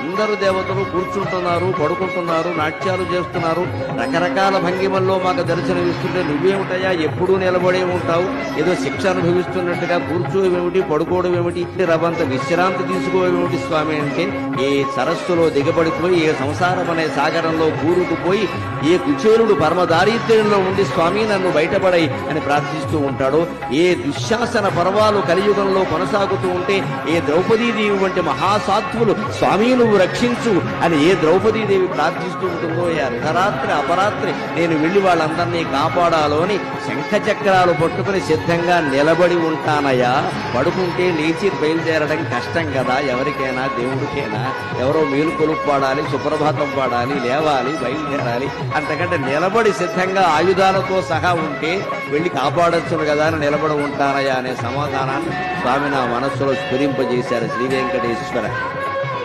అందరూ దేవతలు కూర్చుంటున్నారు, పడుకుంటున్నారు, నాట్యాలు చేస్తున్నారు, రకరకాల భంగిమల్లో మాకు దర్శనమిస్తుంటే నువ్వేమిటయా ఎప్పుడూ నిలబడే ఉంటావు, ఏదో శిక్ష అనుభవిస్తున్నట్టుగా కూర్చోవేమిటి, పడుకోవడం ఏమిటి, రవంత విశ్రాంతి తీసుకోవేమిటి స్వామి అంటే, ఏ సరస్సులో దిగబడిపోయి ఏ సంసారం అనే సాగరంలో కూరుకుపోయి ఏ కుచేరుడు పరమదారిద్ర్యంలో ఉండి స్వామి నన్ను బయటపడై అని ప్రార్థిస్తూ ఉంటాడో, ఏ దుశ్శాసన పర్వాలు కలియుగంలో కొనసాగుతూ ఉంటే ఏ ద్రౌపదీదేవి వంటి మహాసాత్వులు స్వామి నువ్వు రక్షించు అని ఏ ద్రౌపదీదేవి ప్రార్థిస్తూ ఉంటుందో, ఏ అర్ధరాత్రి అపరాత్రి నేను వెళ్లి వాళ్ళందరినీ కాపాడాలో అని శంఖ చక్రాలు పట్టుకుని సిద్ధంగా నిలబడి ఉంటానయ్యా. పడుకుంటే లేచి బయలుదేరడం కష్టం కదా, ఎవరికైనా దేవుడికైనా. ఎవరో మేలుకొలుపు పాడాలి, సుప్రభాతం పాడాలి, లేవాలి, బయలుదేరాలి. అంతకంటే నిలబడి సిద్ధంగా ఆయుధాలతో సహా ఉంటే వెళ్ళి కాపాడొచ్చును కదా అని నిలబడి ఉంటానయ్యా అనే సమాధానాన్ని స్వామి నా మనస్సులో స్ఫురింపజేశారు శ్రీ వెంకటేశ్వర.